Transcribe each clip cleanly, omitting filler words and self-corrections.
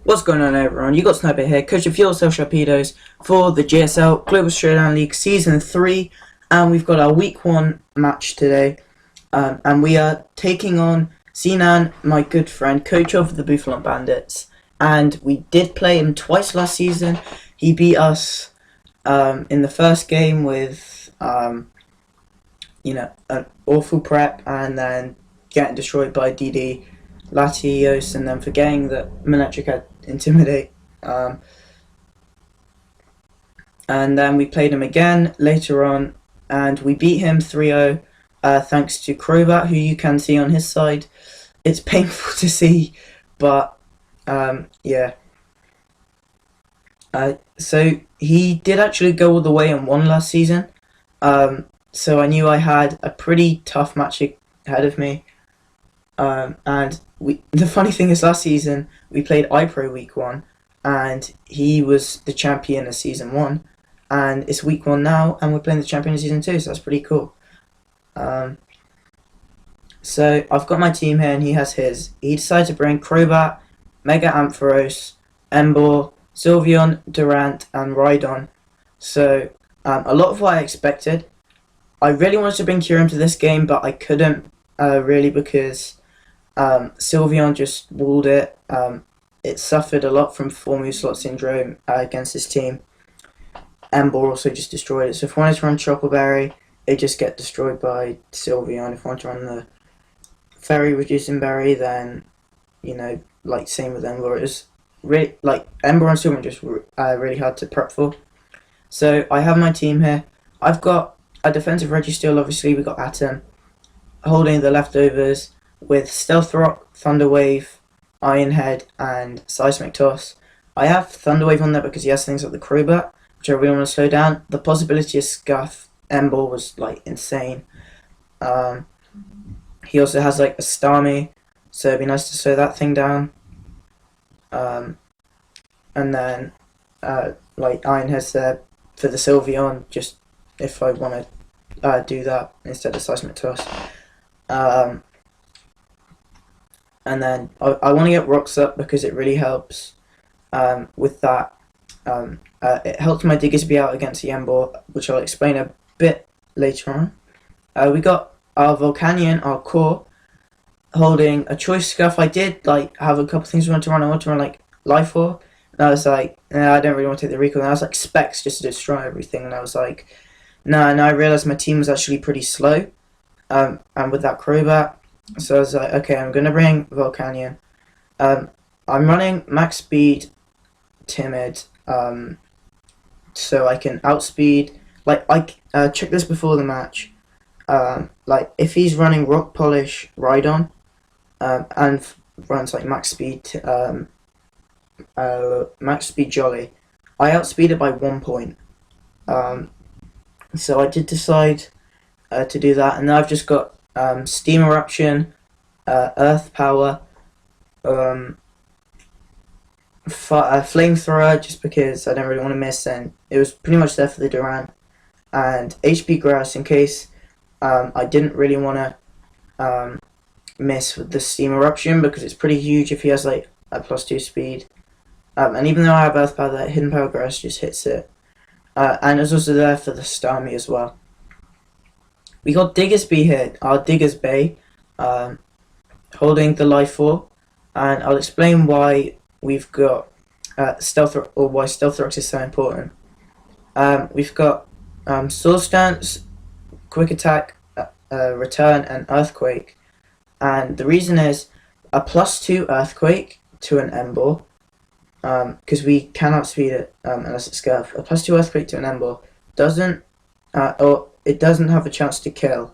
What's going on, everyone? You got Sniper here, coach of yourself Sharpedos for the GSL Global Showdown League Season 3, and we've got our Week 1 match today, and we are taking on Sinan, my good friend, coach of the Bouffalant Bandits, and we did play him twice last season. He beat us in the first game with, an awful prep, and then getting destroyed by DD Latios, and then forgetting that Miletric had Intimidate. And then we played him again later on, and we beat him 3-0 thanks to Crobat, who you can see on his side. It's painful to see, but yeah. So he did actually go all the way and won last season. So I knew I had a pretty tough match ahead of me. And the funny thing is, last season we played iPro Week 1, and he was the champion of Season 1, and it's Week 1 now, and we're playing the champion of Season 2, so that's pretty cool. So I've got my team here, and he has his. He decided to bring Crobat, Mega Ampharos, Emboar, Sylveon, Durant, and Rhydon. So a lot of what I expected. I really wanted to bring Kyurem to this game, but I couldn't really, because Sylveon just walled it. It suffered a lot from 4-move slot syndrome against his team. Emboar also just destroyed it. So if I wanted to run Chopper Berry, it just get destroyed by Sylveon. If I wanted to run the Fairy Reducing Berry, then, same with Emboar. It was really, Emboar and Sylveon just really hard to prep for. So I have my team here. I've got a defensive Registeel, obviously. We got Atom holding the leftovers, with Stealth Rock, Thunder Wave, Iron Head, and Seismic Toss. I have Thunder Wave on there because he has things like the Crobat, which I really want to slow down. The possibility of Scuff Emboar was insane. He also has a Starmie, so it'd be nice to slow that thing down. And then Iron Head's there for the Sylveon, just if I want to do that instead of Seismic Toss. And then I want to get Rocks up because it really helps with that. It helps my Diggersby out against the Emboar, which I'll explain a bit later on. We got our Volcanion, our core, holding a Choice Scuff. I did have a couple things I wanted to run. I wanted to run Life Orb, and I was like, nah, I don't really want to take the recall. And I was like, Specs just to destroy everything. And I was like, no. And I realized my team was actually pretty slow. And with that Crobat. So I was like, okay, I'm going to bring Volcanion. I'm running Max Speed, Timid, so I can outspeed. I checked this before the match. If he's running Rock Polish Rhydon, and runs Max Speed Jolly, I outspeed it by 1 point. So I did decide to do that, and now I've just got Steam Eruption, Earth Power, Flamethrower, just because I don't really want to miss, and it was pretty much there for the Durant, and HP Grass in case I didn't really want to miss with the Steam Eruption, because it's pretty huge if he has a +2 speed. And even though I have Earth Power, that Hidden Power Grass just hits it. And it's also there for the Starmie as well. We got Diggersby here, our Diggersby, holding the Life Orb, and I'll explain why we've got Stealth Rock, or why Stealth Rock is so important. We've got Source Dance, Quick Attack, Return, and Earthquake, and the reason is a +2 Earthquake to an Emboar, because we cannot speed it unless it's Scuff. A +2 Earthquake to an Emboar doesn't, or it doesn't have a chance to kill.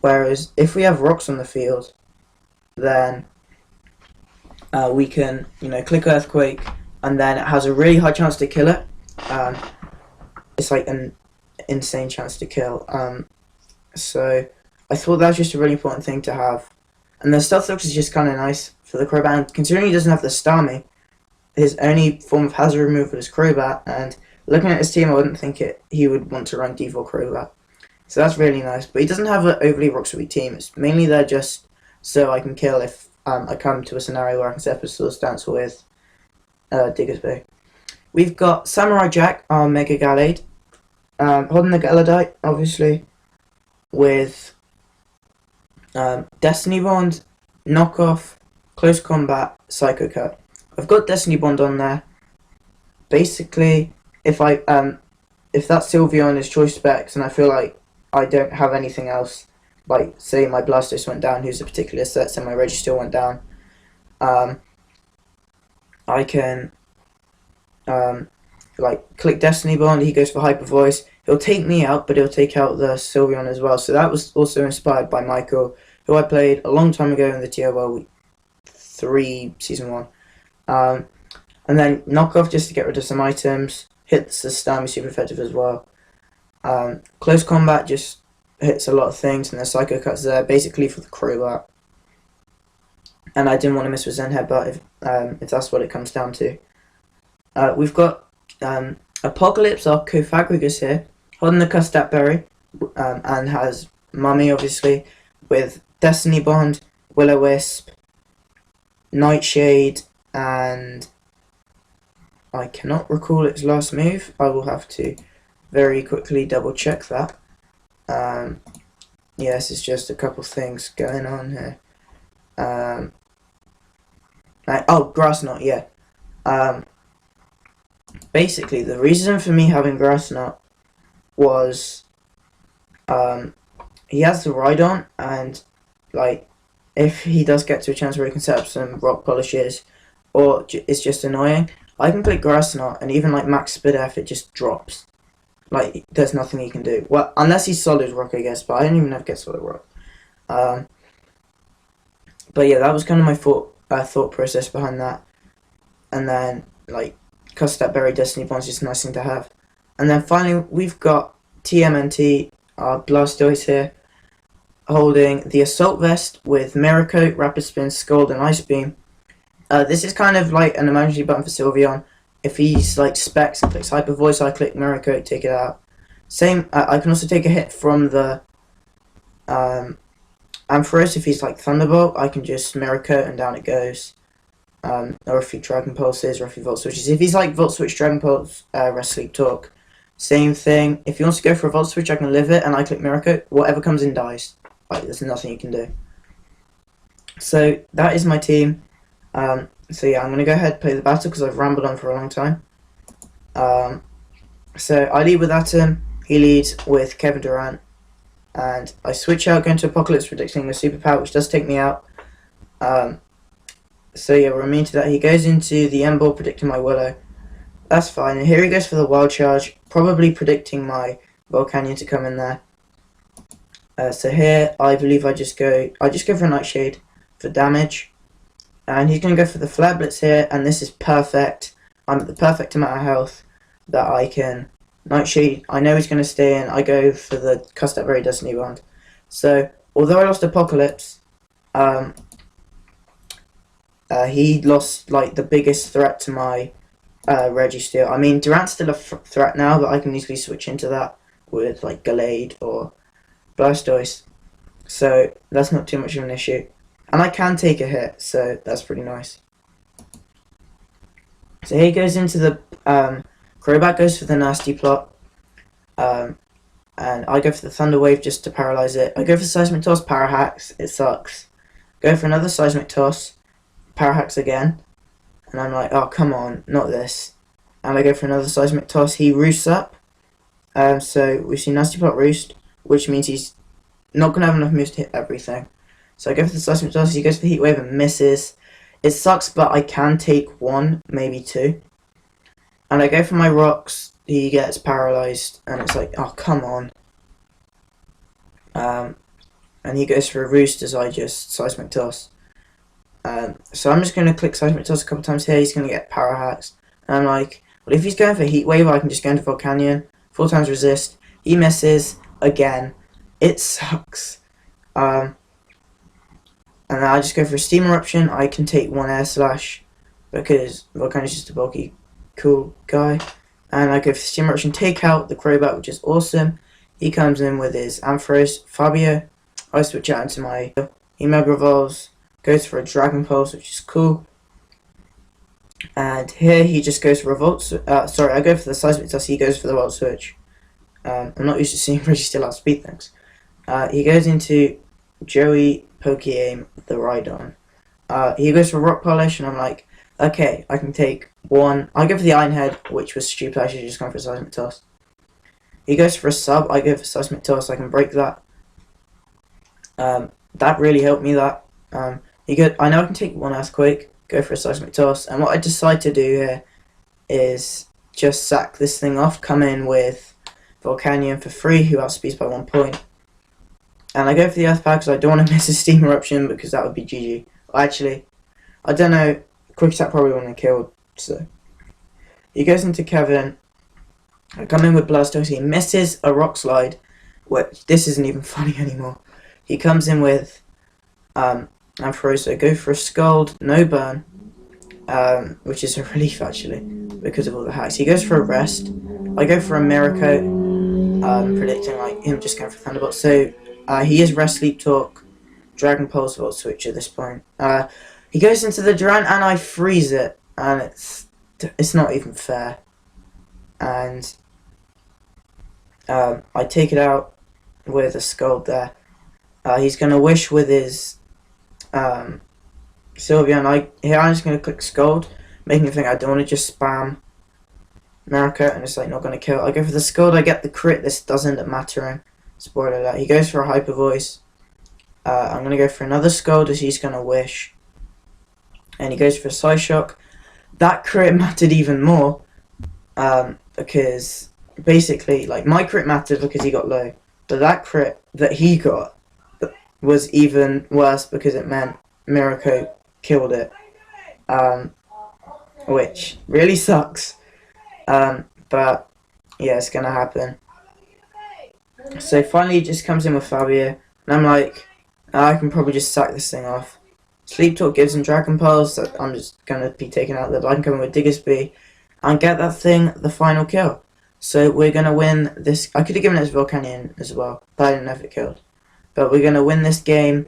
Whereas if we have rocks on the field, then we can, click Earthquake, and then it has a really high chance to kill it. It's an insane chance to kill. So I thought that was just a really important thing to have. And the Stealth Rock is just kind of nice for the Crobat. And considering he doesn't have the Starmie, his only form of hazard removal is Crobat, and looking at his team, I wouldn't think he would want to run default Crobat. So that's really nice. But he doesn't have an overly rock sweet team. It's mainly there just so I can kill if I come to a scenario where I can set up a Source Dance with Diggersby. We've got Samurai Jack, our Mega Gallade, holding the Galadite, obviously, with Destiny Bond, Knockoff, Close Combat, Psycho Cut. I've got Destiny Bond on there. Basically, if that's Sylveon's choice specs and I feel like I don't have anything else, like say my Blastoise went down, who's a particular set, so my Registeel went down, I can like click Destiny Bond, he goes for Hyper Voice, he'll take me out, but he'll take out the Sylveon as well. So that was also inspired by Michael, who I played a long time ago in the TOL 3 Season 1. And then Knockoff just to get rid of some items, hits the Stami super effective as well. Close Combat just hits a lot of things, and the Psycho Cut's there basically for the Crobat. And I didn't want to miss with Zen Headbutt if that's what it comes down to. We've got Apocalypse, our Cofagrigus here, holding the Custap Berry, and has Mummy obviously, with Destiny Bond, Will-O-Wisp, Nightshade, and I cannot recall its last move. I will have to very quickly double check that. Yes, it's just a couple things going on here. Grass Knot, yeah. Basically, the reason for me having Grass Knot was he has the Rhydon, and like if he does get to a chance where he can set up some rock polishes, or it's just annoying, I can click Grass Knot, and even like max Spit F, it just drops. Like there's nothing he can do. Well, unless he's Solid Rock, I guess. But I don't even know if he gets Solid Rock. But yeah, that was kind of my thought process behind that. And then like Custap Berry, Destiny Bond's just a nice thing to have. And then finally we've got TMNT, our Blastoise here, holding the Assault Vest with Mirror Coat, Rapid Spin, Scald, and Ice Beam. This is kind of like an emergency button for Sylveon. If he's like specs and clicks Hyper Voice, I click Mirror Coat, take it out. Same, I can also take a hit from the Ampharos. If he's like Thunderbolt, I can just Mirror Coat and down it goes. Or if he Dragon Pulses, or if he Volt Switches. If he's like Volt Switch, Dragon Pulse, Rest Sleep Talk, same thing. If he wants to go for a Volt Switch, I can live it and I click Mirror Coat. Whatever comes in dies. Like there's nothing you can do. So that is my team. So yeah, I'm going to go ahead and play the battle because I've rambled on for a long time. So I lead with Atom, he leads with Kevin Durant, and I switch out going to Apocalypse, predicting the superpower, which does take me out. So yeah, we're immune to that. He goes into the M-Ball, predicting my Willow. That's fine, and here he goes for the Wild Charge, probably predicting my Volcanion to come in there. So here, I believe I just go for a Nightshade for damage. And he's going to go for the Flare Blitz here, and this is perfect. I'm at the perfect amount of health that I can Nightshade. I know he's going to stay in. I go for the Custap Berry Destiny Bond. So, although I lost Apocalypse, he lost like the biggest threat to my Registeel. I mean, Durant's still a threat now, but I can easily switch into that with like Gallade or Blastoise. So, that's not too much of an issue. And I can take a hit, so that's pretty nice. So here he goes into the Crobat goes for the Nasty Plot. And I go for the Thunder Wave just to paralyze it. I go for Seismic Toss, Parahacks, it sucks. Go for another Seismic Toss, Parahacks again. And I'm like, oh come on, not this. And I go for another Seismic Toss, he roosts up. So we see Nasty Plot roost, which means he's not going to have enough moves to hit everything. So I go for the Seismic Toss, he goes for Heat Wave and misses. It sucks, but I can take one, maybe two. And I go for my Rocks, he gets paralyzed, and it's like, oh, come on. And he goes for a Roost as I just Seismic Toss. So I'm just going to click Seismic Toss a couple times here, he's going to get Parahacks. And I'm like, well, if he's going for Heat Wave, I can just go into Volcanion, 4 times resist. He misses, again. It sucks. And I just go for a Steam Eruption. I can take one Air Slash because Volcanion's just a bulky, cool guy. And I go for Steam Eruption, take out the Crobat, which is awesome. He comes in with his Ampharos, Fabio. I switch out into my... He Mega Evolves, goes for a Dragon Pulse, which is cool. And here he just goes for a Volt sorry, I go for the Seismic Toss, he goes for the Volt Switch. I'm not used to seeing Reggie still outspeed things. He goes into Joey Poke-Aim the Rhydon. He goes for Rock Polish, and I'm like, okay, I can take one. I go for the Iron Head, which was stupid. I should have just gone for a Seismic Toss. He goes for a sub. I go for Seismic Toss. I can break that. That really helped me. That I know I can take one Earthquake. Go for a Seismic Toss. And what I decide to do here is just sack this thing off. Come in with Volcanion for free, who outspeeds by 1 point. And I go for the Earth Power because I don't want to miss a Steam Eruption because that would be GG. Actually, I don't know. Quick Attack probably wouldn't have killed. So he goes into Kevin. I come in with Blastoise. He misses a Rock Slide. Which this isn't even funny anymore. He comes in with Ampharosa. Go for a Scald. No burn. Which is a relief actually because of all the hacks. He goes for a Rest. I go for a Miracle. Predicting like him just going for Thunderbolt. So he is Rest, Sleep Talk, Dragon Pulse, Volt Switch at this point. He goes into the Duran and I freeze it, and it's not even fair. And I take it out with a Scald there. He's gonna Wish with his Sylveon. Here I'm just gonna click Scald, making him think I don't want to just spam America, and it's like not gonna kill. I go for the Scald. I get the crit. This does end up mattering. Spoiler alert. He goes for a Hyper Voice. I'm gonna go for another Scald as he's gonna Wish. And he goes for a Psyshock. That crit mattered even more, because basically, like, my crit mattered because he got low, but that crit that he got was even worse because it meant Miracle killed it, which really sucks, but yeah, it's gonna happen. So finally he just comes in with Fabio, and I'm like, I can probably just sack this thing off. Sleep Talk gives him Dragon Pulse, so I'm just going to be taken out there, but I can come in with Diggersby and get that thing the final kill. So we're going to win this. I could have given it to Volcanion as well, but I didn't know if it killed. But we're going to win this game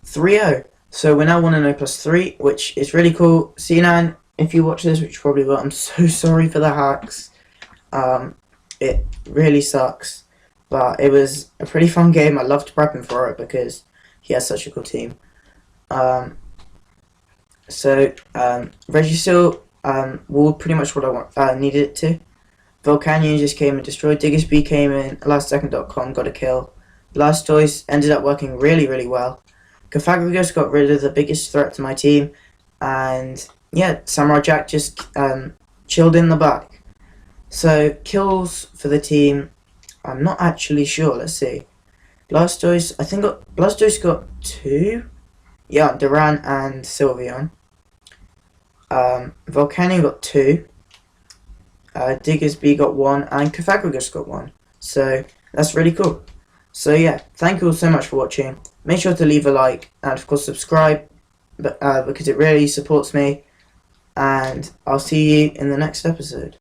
3-0. So we're now 1-0+3, which is really cool. C9, if you watch this, which you probably will, I'm so sorry for the hacks. It really sucks. But it was a pretty fun game. I loved prepping for it because he has such a cool team. Regisaur walled pretty much what I needed it to. Volcanion just came and destroyed. Diggersby came in, LastSecond.com got a kill. Blastoise ended up working really, really well. Cofagrigus got rid of the biggest threat to my team. And yeah, Samurai Jack just chilled in the back. So kills for the team, I'm not actually sure. Let's see. Blastoise, I think Blastoise got 2. Yeah, Duran and Sylveon. Volcanion got 2. Diggersby got 1, and Cofagrigus got 1. So that's really cool. So yeah, thank you all so much for watching. Make sure to leave a like and of course subscribe, because it really supports me. And I'll see you in the next episode.